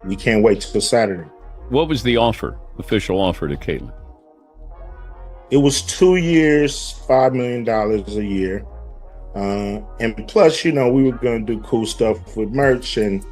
We can't wait till Saturday. What was the official offer to Caitlin? It was 2 years, $5 million a year. And plus, we were going to do cool stuff with merch and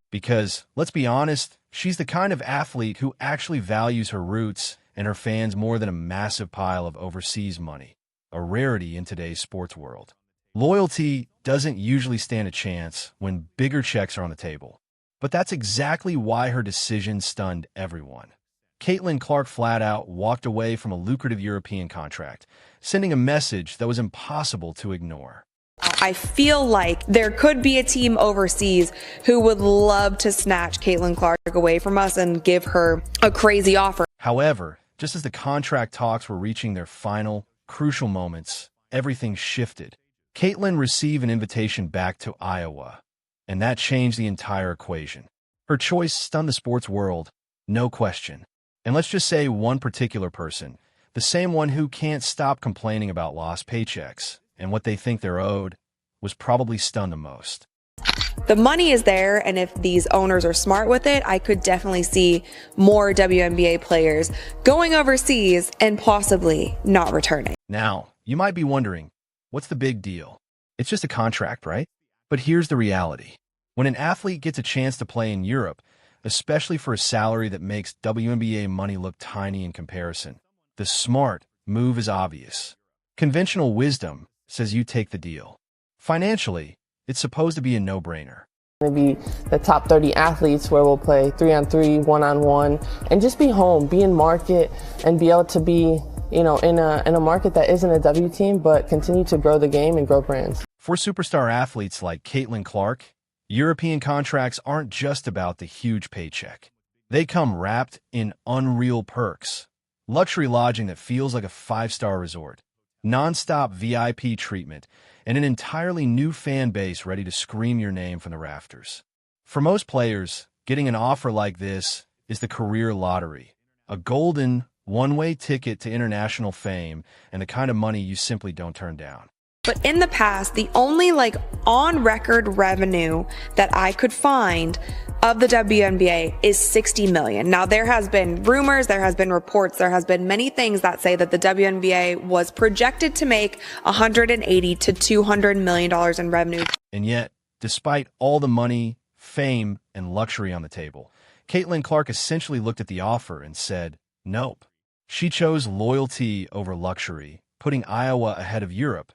Because, let's be honest, she's the kind of athlete who actually values her roots and her fans more than a massive pile of overseas money, a rarity in today's sports world. Loyalty doesn't usually stand a chance when bigger checks are on the table. But that's exactly why her decision stunned everyone. Caitlin Clark flat out walked away from a lucrative European contract, sending a message that was impossible to ignore. I feel like there could be a team overseas who would love to snatch Caitlin Clark away from us and give her a crazy offer. However, just as the contract talks were reaching their final, crucial moments, everything shifted. Caitlin received an invitation back to Iowa, and that changed the entire equation. Her choice stunned the sports world, no question. And let's just say one particular person, the same one who can't stop complaining about lost paychecks and what they think they're owed, was probably stunned the most. The money is there, and if these owners are smart with it, I could definitely see more WNBA players going overseas and possibly not returning. Now, you might be wondering, what's the big deal? It's just a contract, right? But here's the reality. When an athlete gets a chance to play in Europe, especially for a salary that makes WNBA money look tiny in comparison, the smart move is obvious. Conventional wisdom says you take the deal. Financially, it's supposed to be a no-brainer. To be the top 30 athletes where we'll play 3-on-3, 1-on-1, and just be home, be in market, and be able to be, in a market that isn't a W team, but continue to grow the game and grow brands. For superstar athletes like Caitlin Clark, European contracts aren't just about the huge paycheck. They come wrapped in unreal perks. Luxury lodging that feels like a 5-star resort, non-stop VIP treatment, and an entirely new fan base ready to scream your name from the rafters. For most players, getting an offer like this is the career lottery, a golden, one-way ticket to international fame and the kind of money you simply don't turn down. But in the past, the only on-record revenue that I could find of the WNBA is $60 million. Now, there has been rumors, there has been reports, there has been many things that say that the WNBA was projected to make $180 to $200 million in revenue. And yet, despite all the money, fame, and luxury on the table, Caitlin Clark essentially looked at the offer and said, nope. She chose loyalty over luxury, putting Iowa ahead of Europe,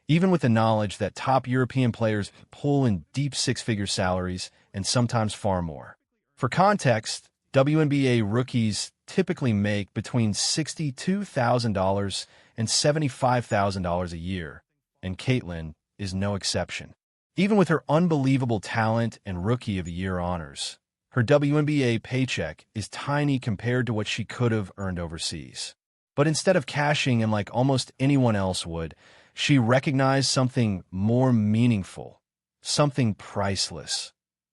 even with the knowledge that top European players pull in deep six-figure salaries and sometimes far more. For context, WNBA rookies typically make between $62,000 and $75,000 a year, and Caitlin is no exception. Even with her unbelievable talent and Rookie of the Year honors, her WNBA paycheck is tiny compared to what she could have earned overseas. But instead of cashing in like almost anyone else would, she recognized something more meaningful, something priceless,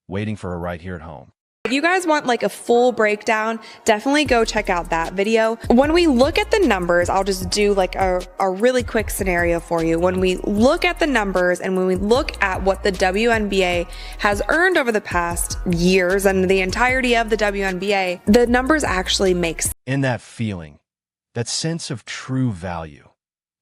waiting for her right here at home. If you guys want a full breakdown, definitely go check out that video. When we look at the numbers, I'll just do a really quick scenario for you. When we look at the numbers and when we look at what the WNBA has earned over the past years and the entirety of the WNBA, the numbers actually make sense. And that feeling, that sense of true value,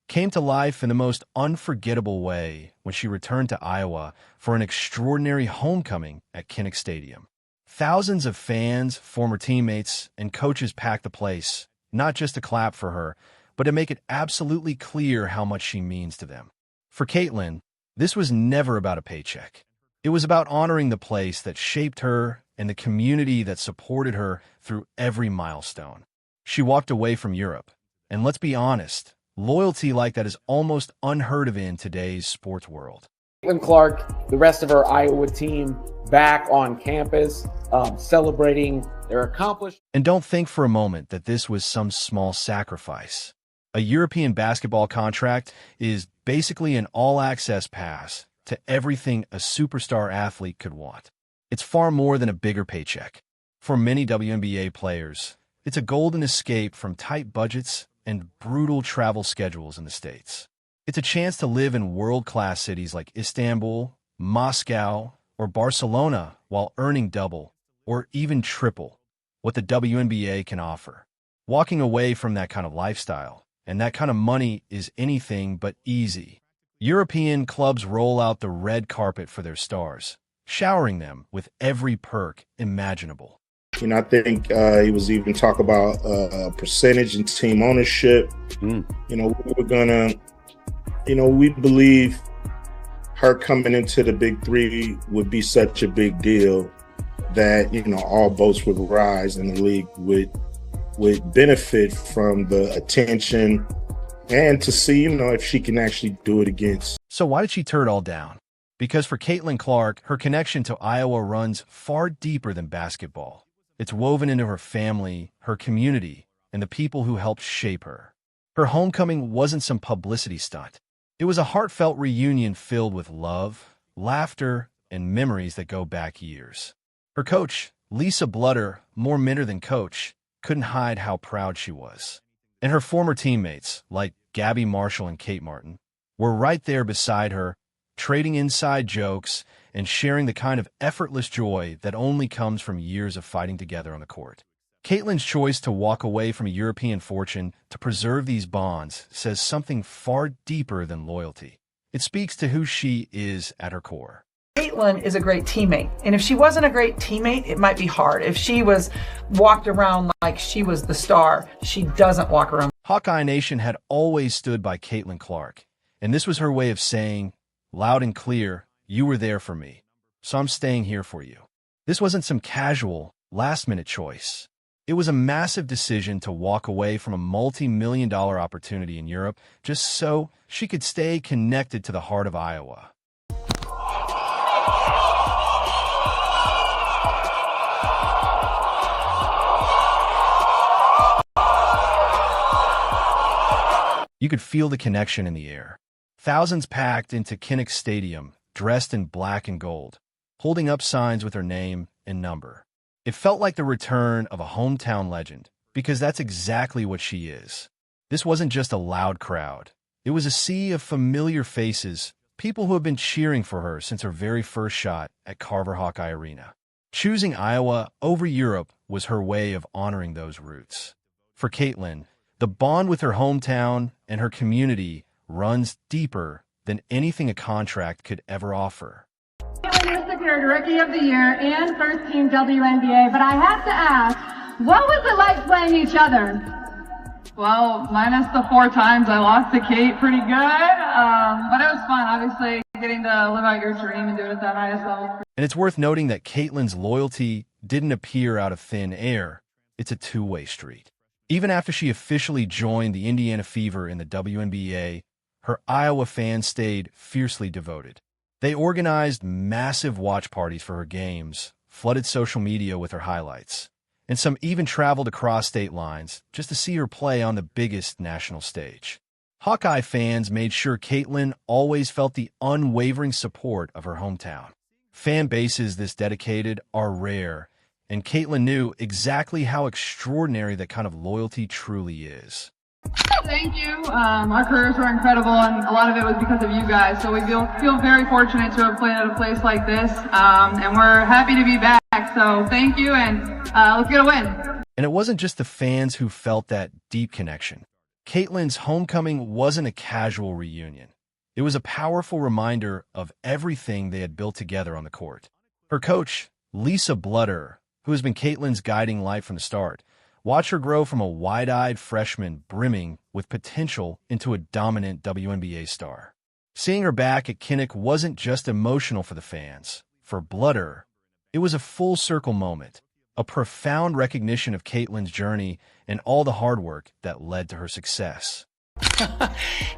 came to life in the most unforgettable way when she returned to Iowa for an extraordinary homecoming at Kinnick Stadium. Thousands of fans, former teammates, and coaches packed the place, not just to clap for her, but to make it absolutely clear how much she means to them. For Caitlin, this was never about a paycheck. It was about honoring the place that shaped her and the community that supported her through every milestone. She walked away from Europe, and let's be honest, loyalty like that is almost unheard of in today's sports world. Caitlin Clark, the rest of her Iowa team, back on campus, celebrating their accomplishments. And don't think for a moment that this was some small sacrifice. A European basketball contract is basically an all-access pass to everything a superstar athlete could want. It's far more than a bigger paycheck. For many WNBA players, it's a golden escape from tight budgets and brutal travel schedules in the States. It's a chance to live in world-class cities like Istanbul, Moscow, or Barcelona while earning double, or even triple, what the WNBA can offer. Walking away from that kind of lifestyle and that kind of money is anything but easy. European clubs roll out the red carpet for their stars, showering them with every perk imaginable. I think he was even talk about percentage and team ownership. We're gonna, we believe her coming into the big three would be such a big deal that, all boats would rise and the league would benefit from the attention and to see, if she can actually do it against. So why did she turn it all down? Because for Caitlin Clark, her connection to Iowa runs far deeper than basketball. It's woven into her family, her community, and the people who helped shape her. Her homecoming wasn't some publicity stunt. It was a heartfelt reunion filled with love, laughter, and memories that go back years. Her coach, Lisa Bludder, more mentor than coach, couldn't hide how proud she was. And her former teammates, like Gabby Marshall and Kate Martin, were right there beside her, trading inside jokes and sharing the kind of effortless joy that only comes from years of fighting together on the court. Caitlin's choice to walk away from a European fortune to preserve these bonds says something far deeper than loyalty. It speaks to who she is at her core. Caitlin is a great teammate, and if she wasn't a great teammate, it might be hard. If she walked around like she was the star, she doesn't walk around. Hawkeye Nation had always stood by Caitlin Clark, and this was her way of saying, loud and clear, you were there for me, so I'm staying here for you. This wasn't some casual, last-minute choice. It was a massive decision to walk away from a multi-million-dollar opportunity in Europe just so she could stay connected to the heart of Iowa. You could feel the connection in the air. Thousands packed into Kinnick Stadium, dressed in black and gold, holding up signs with her name and number. It felt like the return of a hometown legend, because that's exactly what she is. This wasn't just a loud crowd. It was a sea of familiar faces, people who have been cheering for her since her very first shot at Carver Hawkeye Arena. Choosing Iowa over Europe was her way of honoring those roots. For Caitlin, the bond with her hometown and her community runs deeper than anything a contract could ever offer. Caitlin was secured Rookie of the Year and First Team WNBA, but I have to ask, what was it like playing each other? Well, minus the 4 times I lost to Kate, pretty good, but it was fun, obviously, getting to live out your dream and do it at that highest level. And it's worth noting that Caitlin's loyalty didn't appear out of thin air. It's a two-way street. Even after she officially joined the Indiana Fever in the WNBA, her Iowa fans stayed fiercely devoted. They organized massive watch parties for her games, flooded social media with her highlights, and some even traveled across state lines just to see her play on the biggest national stage. Hawkeye fans made sure Caitlin always felt the unwavering support of her hometown. Fan bases this dedicated are rare, and Caitlin knew exactly how extraordinary that kind of loyalty truly is. Thank you. Our careers were incredible, and a lot of it was because of you guys. So we feel very fortunate to have played at a place like this, and we're happy to be back. So thank you, and let's get a win. And it wasn't just the fans who felt that deep connection. Caitlin's homecoming wasn't a casual reunion. It was a powerful reminder of everything they had built together on the court. Her coach, Lisa Bludder, who has been Caitlin's guiding light from the start, watched her grow from a wide-eyed freshman brimming with potential into a dominant WNBA star. Seeing her back at Kinnick wasn't just emotional for the fans. For Bludder, it was a full-circle moment, a profound recognition of Caitlin's journey and all the hard work that led to her success.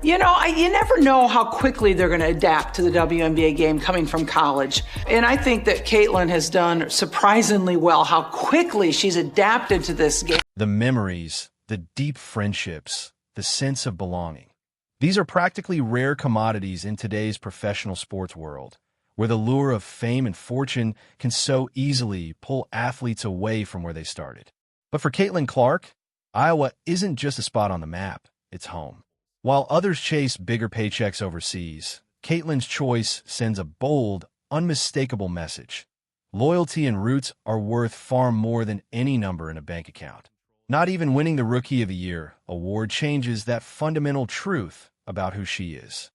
You never know how quickly they're going to adapt to the WNBA game coming from college. And I think that Caitlin has done surprisingly well, how quickly she's adapted to this game. The memories, the deep friendships, the sense of belonging. These are practically rare commodities in today's professional sports world, where the lure of fame and fortune can so easily pull athletes away from where they started. But for Caitlin Clark, Iowa isn't just a spot on the map, it's home. While others chase bigger paychecks overseas, Caitlin's choice sends a bold, unmistakable message. Loyalty and roots are worth far more than any number in a bank account. Not even winning the Rookie of the Year award changes that fundamental truth about who she is.